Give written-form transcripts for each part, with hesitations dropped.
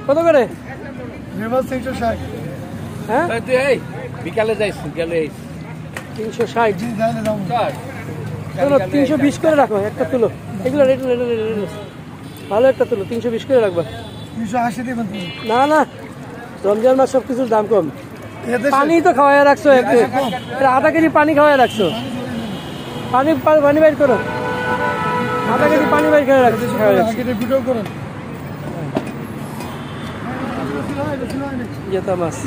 কত করে? হ্যাঁ বিকালে যাইস, বিকালে 360। 320 করে রাখো, একটা তুলো। এগুলো ভালো একটা তুলো, 320 করে রাখবা। 380 দেবেন? না না, রমজান মাস সব কিছুর দাম কম। পানি তো খাওয়াই রাখছো, আধা কেজি পানি খাওয়াই রাখছো। পানি পানি বাইর করো, আধা কেজি পানি বাইর করে রাখছো। জেতা মাছ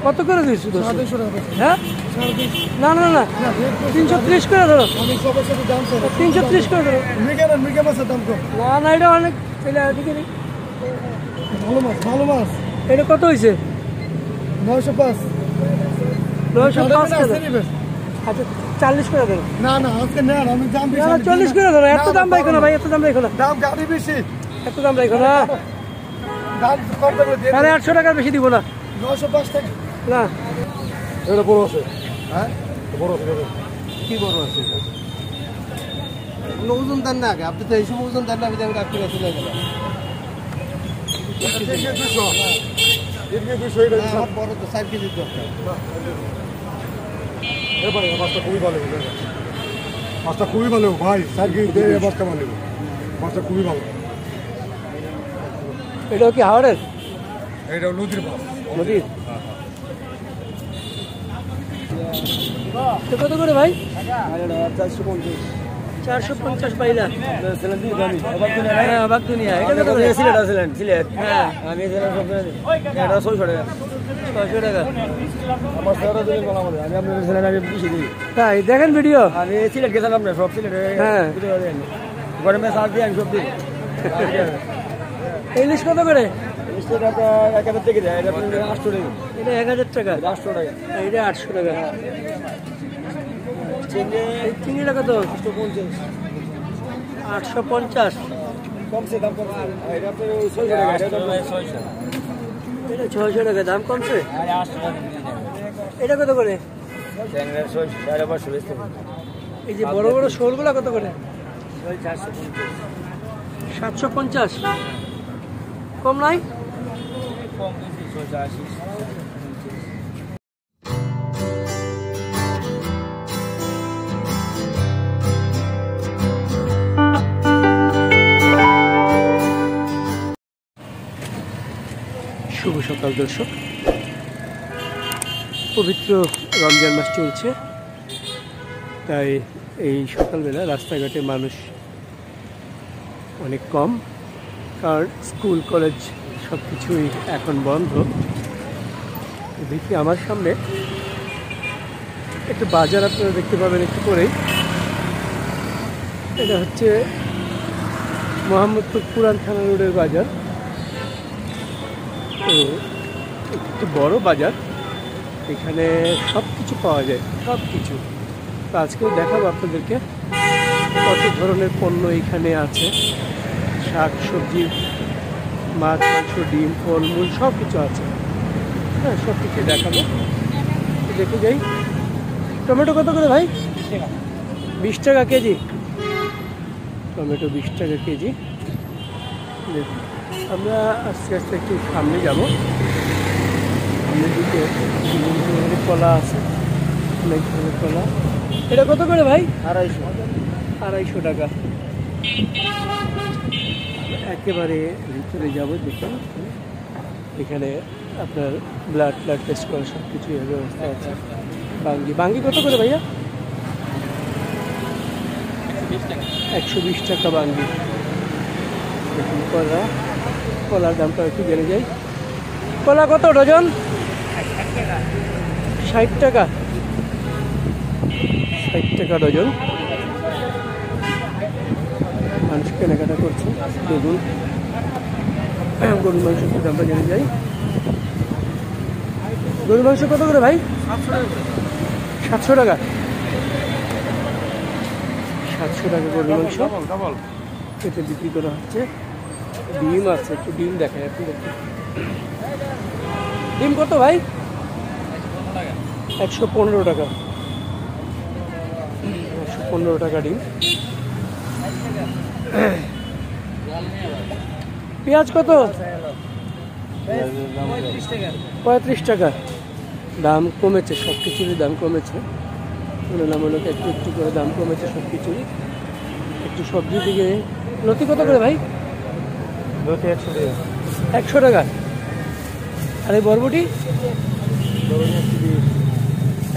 কত করে দিচ্ছ? হ্যাঁ না না না, 330 করে ধরো, 330 করে ধরো। না না, এটা অনেক ভালো মাছ। এটা কত হয়েছে? 905। 905। আচ্ছা 40 করে ধরো। না না, আজকে নেন, আমি দাম বেশি। 40 করে ধরো। এত দাম রাখো না ভাই, এত দাম রাখো না। দাম গাড়ি বেশি, এত দাম রাখো না। দাম কম করে দিয়ে 850 টাকার বেশি দিব না। 905 টাকা না, এটা বড় আছে। হ্যাঁ বড় আছে। কি বড় আছে? ওজন দেন না আগে, আপনি তো এই সময় ওজন দেন না, আমি রাখতে চলে গেলাম। বড় তো 4 কেজির দরকার। মাছটা খুবই ভালো, মাছটা খুবই ভালো ভাই। 4 কেজি মাছটা ভালো, মাছটা খুবই ভালো। এটাও কি হাওড়ের? এটা নদীর মাছ। নদীর? কত করে ভাই? 450 পাইলা। অবাক দুনিয়া। এটা কত করে? সিলেট। হ্যাঁ আমি 600 টাকা। 600 টাকা। তাই দেখেন ভিডিও? আমি সিলেট গেছিলাম না, সব সিলেট। হ্যাঁ গরমে সার দিয়ে আমি সব দিই। ইলিশ কত করে? 1000 থেকে দেয়, এটা 800 টাকা। এটা 1000 টাকা। 800 টাকা। এটা 800 টাকা। চিংড়িটা কত? 850। কমছে, দাম কমছে। এটা আপনার 600 টাকা। এটা 600 টাকা, দাম কমছে। এটা কত করে? এই যে বড় বড় শোলগুলা কত করে? 750। কম নাই? শুভ সকাল দর্শক। পবিত্র রমজান মাস চলছে, তাই এই সকালবেলা রাস্তাঘাটে মানুষ অনেক কম, কারণ স্কুল কলেজ সব কিছুই এখন বন্ধ। দেখি আমার সামনে একটা বাজার আপনারা দেখতে পাবেন একটু পরেই। এটা হচ্ছে মোহাম্মদপুর পুরান থানা রোডের বাজার। তো একটু বড় বাজার, এখানে সব কিছু পাওয়া যায়, সব কিছু। তো আজকেও দেখাবো আপনাদেরকে কত ধরনের পণ্য এখানে আছে। শাক সবজি, মাছ, মাংস, ডিম, ফলমূল সব কিছু আছে। হ্যাঁ, সব কিছু দেখাবো। দেখে যাই। টমেটো কত করে ভাই? 20 টাকা কেজি। টমেটো 20 টাকা কেজি। আমরা আস্তে আস্তে একটু সামনে যাবো। সামনের দিকে কলা আছে, অনেক ধরনের কলা। এটা কত করে ভাই? 250 টাকা। একেবারে ভিতরে যাবো, দেখুন এখানে আপনার ব্লাড টেস্ট করা সব কিছুই ব্যবস্থা আছে। বাঙ্গি কত করে ভাইয়া? 120 টাকা বাঙ্গি। দেখুন কলার দামটা একটু জেনে যাই। কলা কত ডজন? 60 টাকা। 60 টাকা ডজন। মানুষ কেনাকাটা করছে। দেখুন গরুর মাংসের দামটা জেনে যাই। গরুর মাংস কত করে ভাই? 700 টাকা। 700 টাকা গরুর মাংস এতে বিক্রি করা হচ্ছে। ডিম আছে, একটু ডিম দেখায় আপনি দেখুন। ডিম কত ভাই? 115 টাকা। 15 টাকা ডিম। পেঁয়াজ কত? 35 টাকা। দাম কমেছে, সব কিছুরই দাম কমেছে তুলনামূলক, একটু একটু করে দাম কমেছে সব কিছুরই। একটু সবজি দিকে লতি কত করে ভাই? লতি 100 টাকা। 100 টাকা। আর এই বরবটি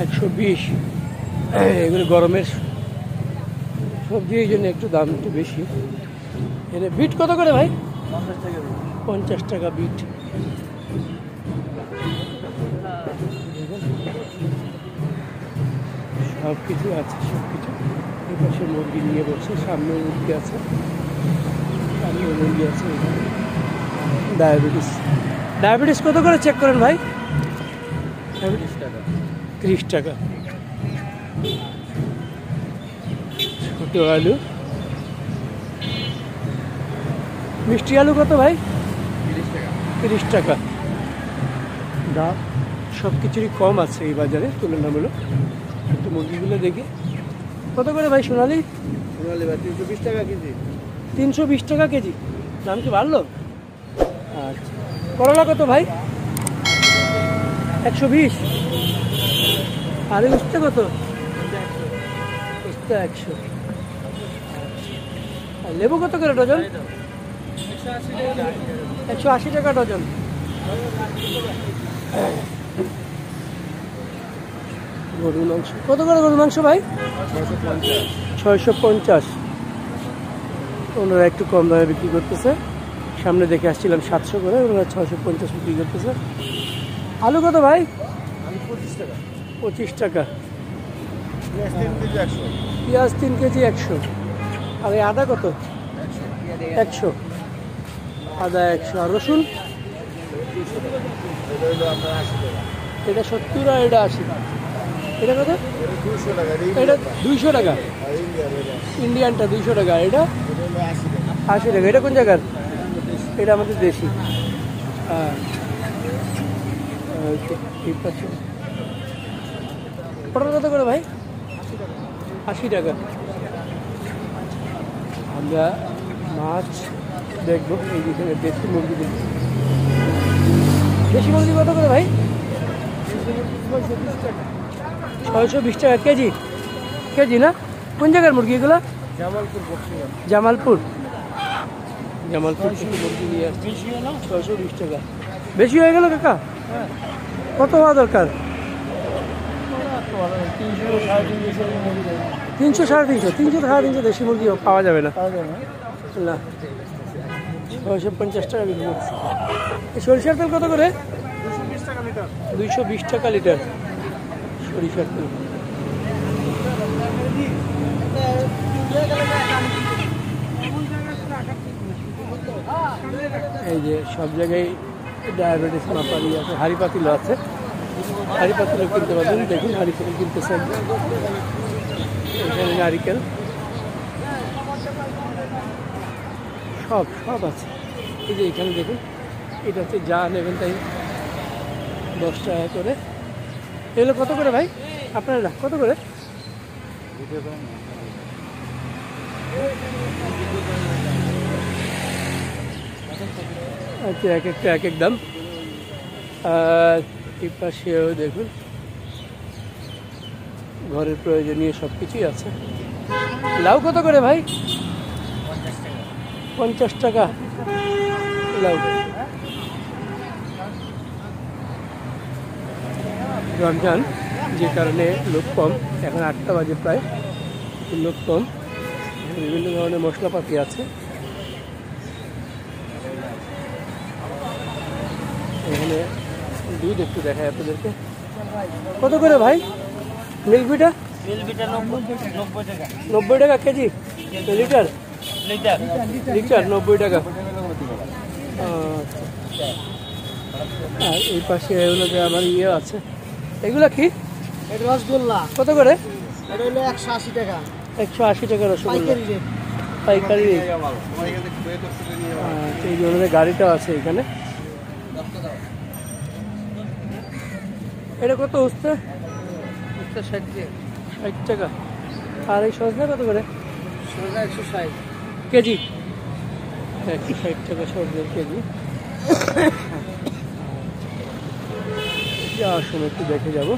120। এগুলো গরমের সবজি, এই জন্য একটু দাম একটু বেশি। এখানে বিট কত করে ভাই? 50 টাকা। 50 টাকা বিট। সব কিছু আছে, সব কিছু। এই পাশে মুরগি নিয়ে বসে, সামনে মুরগি আছে, সামনে মুরগি আছে। ডায়াবেটিস, ডায়াবেটিস কত করে চেক করেন ভাই? 30 টাকা। 30 টাকা। ছোট আলু, মিষ্টি আলু কত ভাই? 30 টাকা। 30 টাকা। দাম সব কিছুরই কম আছে এই বাজারে তুলনামূলক। একটু মুরগিগুলো দেখি কত করে ভাই সোনালি? সোনালি ভাই 320 টাকা কেজি। 320 টাকা কেজি। দাম কি বাড়লো? আচ্ছা। করলা কত ভাই? 120। আর এই উস্তে কত? উস্তে 100। আর লেবু কত করে ডজন? 180 টাকা ডজন। গরুর মাংস কত করে? গরুর মাংস ভাই 650। ওনারা একটু কম দামে বিক্রি করতেছে। সামনে দেখে আসছিলাম 700 করে, ওনারা 650 বিক্রি করতেছে। আলু কত ভাই? 25 টাকা। 25 টাকা। পেঁয়াজ 3 কেজি 100। পেঁয়াজ 3 কেজি 100। আর এই আদা কত? 100। আদা 100। আর রসুন? এটা হলো আপনার 80 টাকা। এটা 70 আর এটা 80। এটা কত? এটা 200 টাকা। এটা 200 টাকা। আর ইন্ডিয়ান এটা ইন্ডিয়ানটা 200 টাকা। এটা হলো 80 টাকা। 80 টাকা। এটা কোন জায়গার? এটা আমাদের দেশি। ঠিক আছে। পটল কত করে ভাই? 80 টাকা। আমরা মাছ দেখবো, এই যেখানে দেশি মুরগি দেখবো। দেশি মুরগি কত করে ভাই? 620 টাকা কেজি। কেজি না? কোন জায়গার মুরগি এগুলো? জামালপুর বক্সিয়া। জামালপুর। জামালপুর থেকে মুরগি নিয়ে আসছি। 620 টাকা। বেশি হয়ে গেল কাকা? কত হওয়া দরকার? 300 350। 300 350 দেশি মুরগি পাওয়া যাবে না। না, 650 টাকা বিক্রি করছি। এই সরিষার তেল কত করে? 220 টাকা লিটার সরিষার তেল। এই যে সব জায়গায় ডায়াবেটিস মাপারি আছে, হাড়ি পাতিলও আছে। হাড়ি পাতিলও কিনতে পারবেন। দেখুন হাড়ি পাতিল কিনতেছেন। এখানে নারিকেল, সব সব আছে। এই যে এখানে দেখুন, এটা হচ্ছে যা নেবেন তাই 10 টাকা করে। এগুলো কত করে ভাই আপনারা? কত করে? আচ্ছা, এক একটা এক এক দাম। আর এই পাশেও দেখুন ঘরের প্রয়োজনীয় সব কিছুই আছে। লাউ কত করে ভাই? 50 টাকা লাউ। রমজান যে কারণে লোক কম, এখন 8টা বাজে প্রায়, লোক কম। বিভিন্ন ধরনের মশলাপাতি আছে। এখানে দুধ একটু দেখায় আপনাদেরকে। কত করে ভাই মিল্কবিটা? 90 টাকা কেজি। লিটার? লিটার 90 টাকা। আচ্ছা। আর এই পাশে এগুলো যে আমার ইয়ে আছে, এগুলো কি? এটা রসগোল্লা। কত করে? এটা হলো 180 টাকা। 180 টাকা রসগোল্লা পাইকারি রেট। পাইকারি। এই ধরনের গাড়িটা আছে এখানে। এটা কত উঠছে? 60 টাকা। আর এই সজনা কত করে? সোজা 160 কেজি 160 টাকা সজনের কেজি। যাওয়ার সময় একটু দেখে যাব।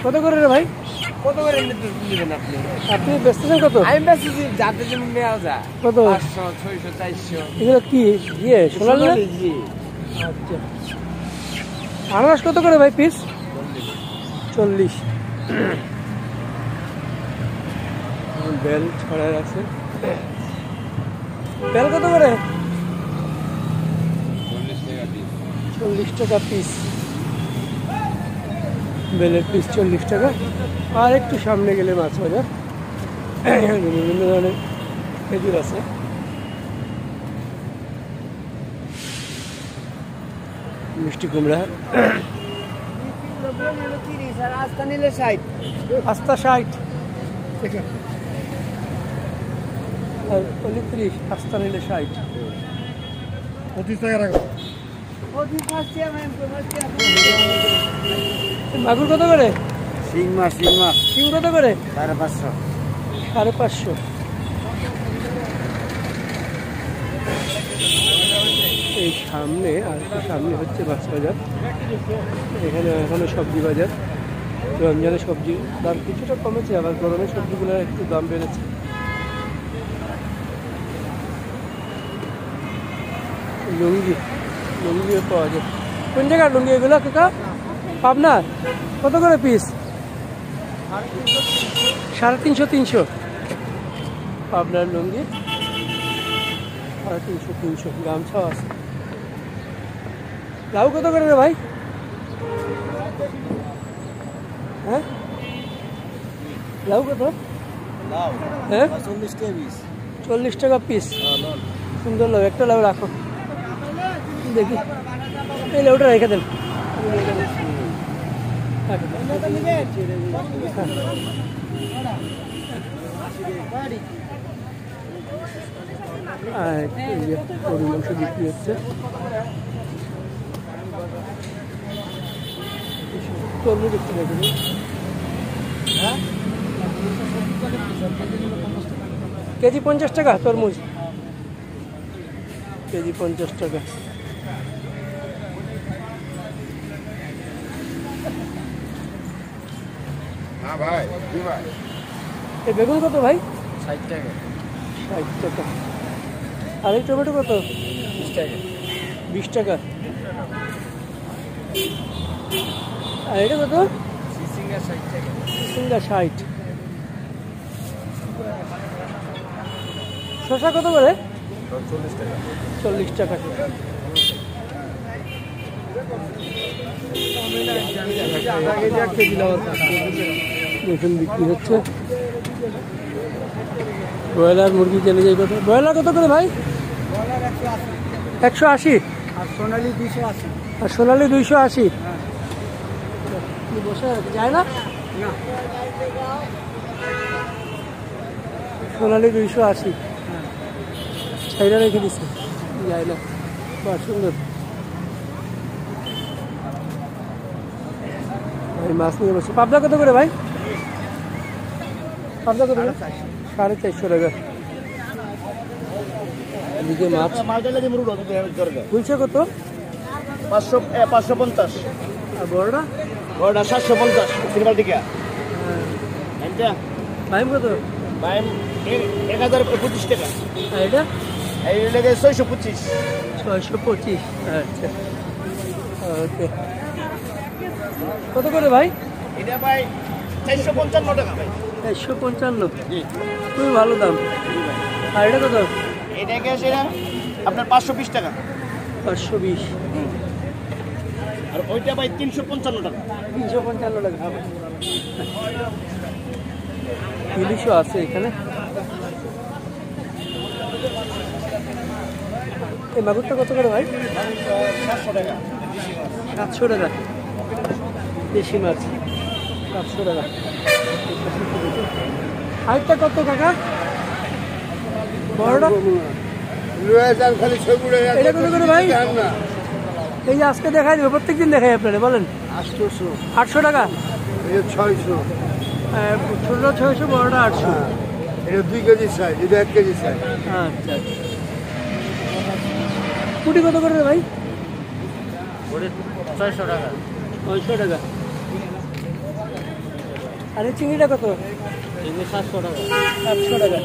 কত করে রে ভাই? কত করে নেবেন আপনি? আপনি বেচতেছেন কত? আমি বেশি যাদের জন্য নেওয়া যায় কত? 500 600 400। এগুলো কি ইয়ে সোনালি না? জি। আচ্ছা, আনারস কত করে ভাই পিস? 40। বেল ছড়ায় আছে। বেল কত করে? 40 টাকা পিস। বেলের পিস 40 টাকা। আর একটু সামনে গেলে মাছ বাজার, বিভিন্ন ধরনের খেজুর আছে। মিষ্টি কুমড়া রাস্তা নিলে 60 আস্তা 60 আর 30 আস্তা নিলে 60। 25 টাকা রাখো। মাগুর কত করে? শিং মাছ শিং কত করে? 550 550। এই সামনে আর একটু সামনে হচ্ছে মাছ বাজার। এখানে এখনো সবজি বাজার। রমজানের সবজি দাম কিছুটা কমেছে, আবার গরমের সবজিগুলোর একটু দাম বেড়েছে। লুঙ্গিও পাওয়া যায়। কোন জায়গার লুঙ্গি এগুলো কাকা? পাবনার? কত করে পিস? 350 300। পাবনার লুঙ্গি 350 300। গামছাও আছে। লাউ কত করে রে ভাই? হ্যাঁ, লাউ কত? হ্যাঁ 40 টাকা পিস 40 টাকা পিস। সুন্দর লাউ, একটা লাউ রাখো দেখি। এই লাউটা রেখে দেন। গরুর মাংস বিক্রি হচ্ছে। তরমুজ একটু দেখে দিন। কেজি 50 টাকা তরমুজ, কেজি 50 টাকা। এই বেগুন কত ভাই? 60 টাকা 60 টাকা। আর এই টমেটো কত? 20 টাকা 20 টাকা। আর এটা কত? সিঙ্গা 60 টাকা সিঙ্গা 60। শসা কত করে? 40 টাকা 40 টাকা। দেখুন বিক্রি হচ্ছে। ব্রয়লার মুরগি চলে যায় কত? ব্রয়লার কত করে ভাই? 180। আর সোনালি 280 আর সোনালি 280। বসে যায় না? না সোনালি 280। ছাইরা রেখে দিচ্ছে, যায় না। বাহ সুন্দর। ভাই মাছ নিয়ে বসে। পাবদা কত করে ভাই? পাবদা কত করে? 450 টাকা। এদিকে মাছ। বুঝছে কত? 550 আর বড়টা? বড়টা 750 সিলভার টিকা এটা ভাই কত? ভাই 1025 টাকা। আর এটা? এই লেগে 625 625। আচ্ছা ওকে। কত করে ভাই? এটা ভাই 455 টাকা ভাই। 155। খুবই ভালো দাম। আর এটা কত? এটা গেছে আপনার 520 টাকা। 520। আর ওইটা ভাই 355 টাকা। 355 টাকা। ইলিশও আছে এখানে। এই মাগুরটা কত করে ভাই? 700 টাকা 700 টাকা। দেশি মাছ 700 টাকা। হাইটটা কত কাকা? বড়টা? খালি ছবি এটা কত করে ভাই? এই যে আজকে দেখাই দেবে, প্রত্যেকদিন দেখাই আপনারা, বলেন 800, 800 টাকা। এটা 600, ছোটটা 600, বড়টা 800। এটা 2 কেজি সাইজ, এটা 1 কেজি সাইজ। আচ্ছা, পুঁটি কত করে রে ভাই? 600 টাকা। 900 টাকা। আর এই চিংড়িটা কত? চিংড়ি 700 টাকা। 800 টাকা।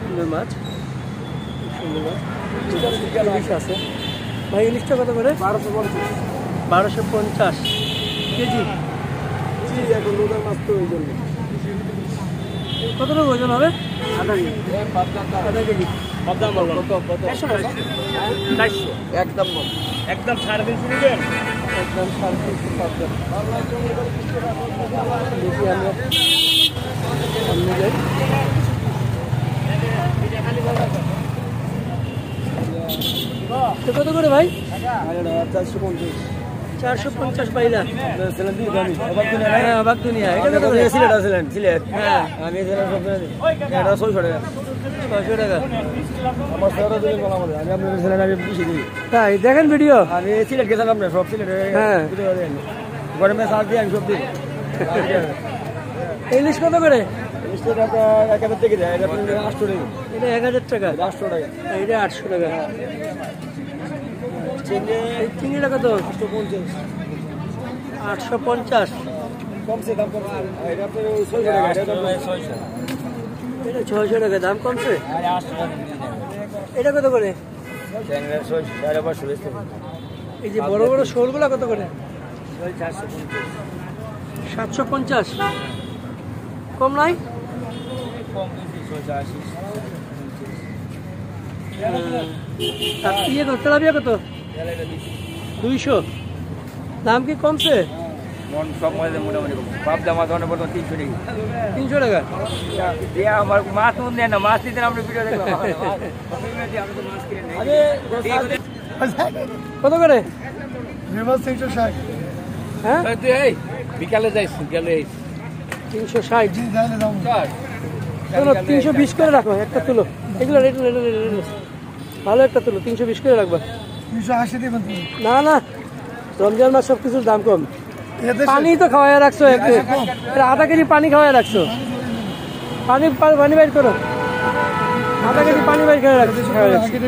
সুন্দর মাছ, সুন্দর মাছ। ইলিশ আছে ভাই, ইলিশটা কত করে? 1250 কেজি। এখন রোজার মাছ তো ওই জন্য কতটুকু ওজন হবে? আধা কেজি। আধা কেজি। একদম বললাম একদম বল। একদম 350 নেবেন। একদম 350 পাবদা। দেখি আমরা সামনে যাই। তো কত করে ভাই? 450 পাইলা। হ্যাঁ, অবাক দুনিয়া। এটা কত করে? সিলেট। হ্যাঁ, আমি ছিলাম সব এটা 600 টাকা। 600 টাকা। আমার শহরে দিলেন বলা আমাদের। আমি আপনাদের ছিলেন, আমি বেশি দিই। তাই দেখেন ভিডিও। আমি সিলেট গেছিলাম না, সব সিলেটে। হ্যাঁ। গরমে সার দিয়ে আমি সব দিই। ইলিশ কত করে? মিষ্টি টাকা 1000 থেকে দেয়, এটা 800 টাকা। এটা 1000 টাকা। 800 টাকা। এটা 800 টাকা। এই চিংড়িটা কত? 850। কমছে দাম কমছে। এটা আপনার 600 টাকা। এটা তো 600। এটা 600 টাকা, দাম কমছে। আরে 800 টাকা। এটা কত করে? চ্যাংড়া 600, 500 বেচতে। এই যে বড় বড় শোলগুলা কত করে? 450। 750। কম নাই? কম বেশি 680। আর ইয়ে কত? তেলাপিয়া কত? 200। দাম কি কমছে? মন সব মধ্যে মোটামুটি বাপ জামা ধরনের বলতো 300 টাকা। 300 টাকা। দিয়া আমার মাছ তো নেয় না, মাছ দিতে আমরা ভিডিও দেখলাম। কত করে? রিভার 360। হ্যাঁ, বিকালে যাইস, গেলে 360। জি যাইলে দাম। চলো 320 করে রাখো, একটা তুলো। এগুলো রেট ভালো একটা তুলো, 320 করে রাখবা। 280 দিবেন তুমি। না না, রমজান মাস সব কিছুর দাম কম। এদের পানি তো খাওয়াই রাখছো, আধা কেজি পানি খাওয়াই রাখছো। পানি পানি বাইর করো, আধা কেজি পানি বাইর করে রাখছো।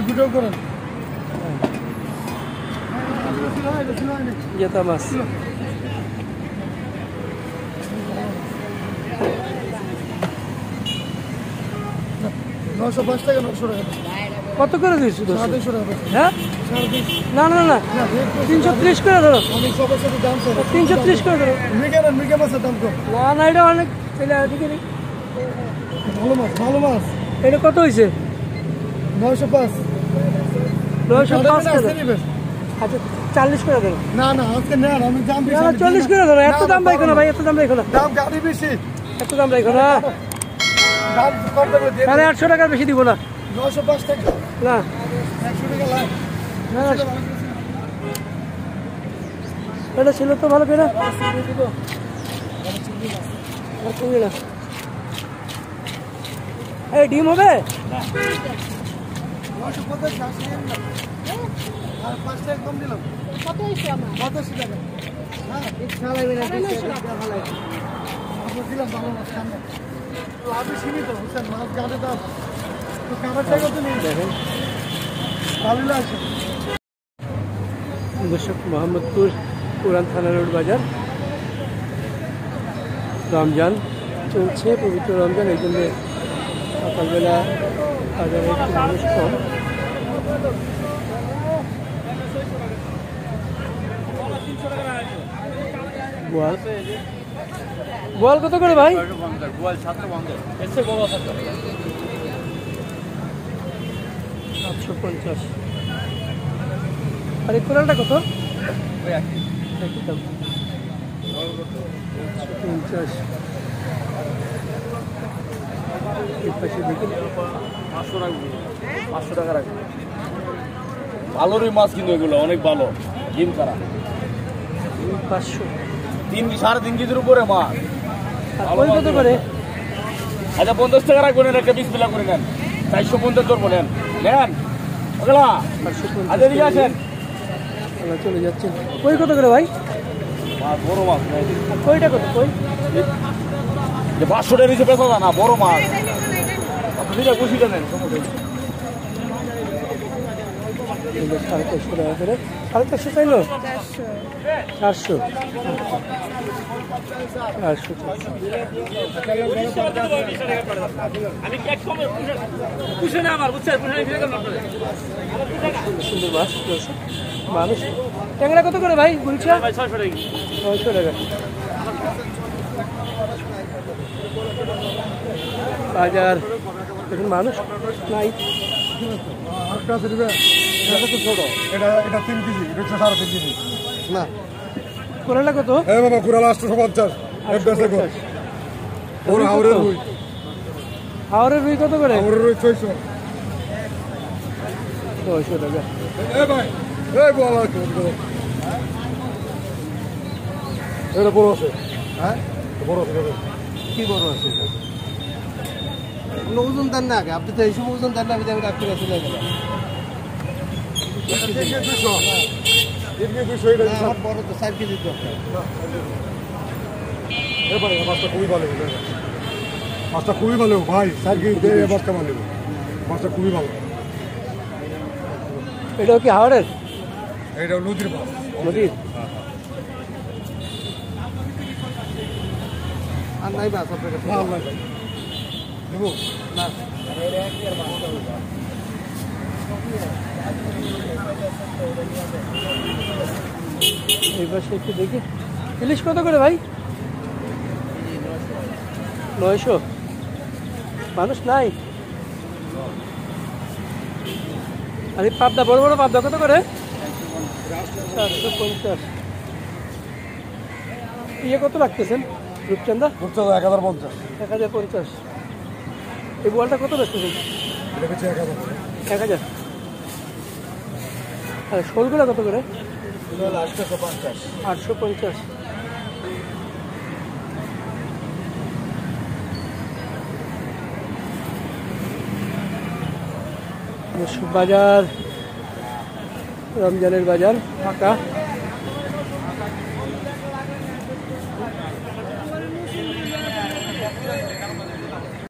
ভিডিও করেন। জেতা মাছ। নশো 5 টাকা, 900 টাকা। কত করে দিয়েছো? 350 টাকা। হ্যাঁ, 350। না না না, 330 করে ধরো। অনেক সবার সাথে দাম স্যার। 330 করে ধরো। মিডিয়াম মাছের দাম কম। না না, এটা অনেক। এদিকে নেই। ভালো মাছ, ভালো মাছ। এটা কত হয়েছে? 905। 905 করে। আজকে নিবেন? আচ্ছা, 40 করে ধরো। না না, আজকে নেন, আমি দাম না বেশি। না, 40 করে ধরো। এত দাম রাখো না ভাই, এত দাম রাখো না, দাম গাড়ি বেশি। এত দাম রাখো না। দাম কম দেবে। 850 টাকার বেশি দিব না। 905 টাকা। না 100 টাকা লাভ। না, এটা ছিল তো ভালো করে। আর চিংড়ি না। এই ডিম হবে? 950 আর 5 টাকা কম দিলাম। কত হয়েছে আমার? 85 টাকা। হ্যাঁ, আপনার দিলাম ভালো মাছ সামনে। লাভে সীমিত, বুঝছেন? মাছ গাড়ে দাম তো কামার টাকা তো নেই। দেখেন ভালো লাগছে। দর্শক, মোহাম্মদপুর পুরান থানা রোড বাজার। রমজান চলছে, পবিত্র রমজান, এই জন্য সকালবেলা বাজারে একটু মানুষ কম। বোয়াল বোয়াল কত করে ভাই? 750। আর এই কোরালটা কত? একই দাম, 750। এই পাশে দেখি 500 টাকা। 500 টাকা রাখবে। ভালোরই মাছ কিন্তু এগুলো অনেক ভালো। ডিম করা 500। 3.5 কেজির উপরে মাছ। আর কই কত করে? আচ্ছা 50 টাকা রাখবেন, একটা 20 বিলা করে নেন। 450 করবো, নেন নেন। ওগুলা 850 আচ্ছা এদিকে আসেন। আমরা চলে যাচ্ছেন। কই কত করে ভাই? মাছ বড় মাছ কইটা কত কই? যে 500 টাকা নিচে বেচা যায় না, বড় মাছ। আপনি এটা বসিটা নেন, সমস্যা নেই। এই যে 450 টাকা করে। 450 চাইলো? 400। 400। সুন্দর মাছ দর্শক। মানুষ ট্যাংরা কত করে ভাই গুলছা? 600 টাকা। বাজার এখন মানুষ নাই। আরেকটা আছে দিবে এটা তো ছোট। এটা 3 কেজি, এটা 3.5 কেজি না। কোরালা কত? এই বাবা কুড়াল 850 এক বেচে কর। ওর হাওরের রুই, হাওড়ের রুই কত করে? হাওরের রুই 600। 600 টাকা। এই ভাই এই বলা তো এটা বড় আছে। হ্যাঁ বড় আছে দেখো। কি বড় আছে? ওজন দেন না আগে, আপনি তো এইসব ওজন দেন না, আমি ডাক্তার কাছে যাই না। 200 এটা আমার বড় তো 4 কেজির দরকার। এবারে মাছটা খুবই ভালো, মাছটা খুবই ভালো ভাই, 4 কেজি দিয়ে এই মাছটা ভালো, মাছটা খুবই ভালো। এটাও কি হাওড়ের এটা নদীর মাছ, নদীর? আর নাই মাছ আপনার কাছে? না ভাই দেবো না, এই পাশে একটু দেখি। ইলিশ কত করে ভাই? 900। মানুষ নাই। আর এই পাবদা, বড় বড় পাবদা কত করে? 450। ইয়ে কত রাখতেছেন রূপচান্দা? 1050, 1050। এই বলটা কত বেচতেছেন? এটা হচ্ছে 1000। 1000। আর শোলগুলো কত করে? 850। 850। বাজার, রমজানের বাজার ফাঁকা।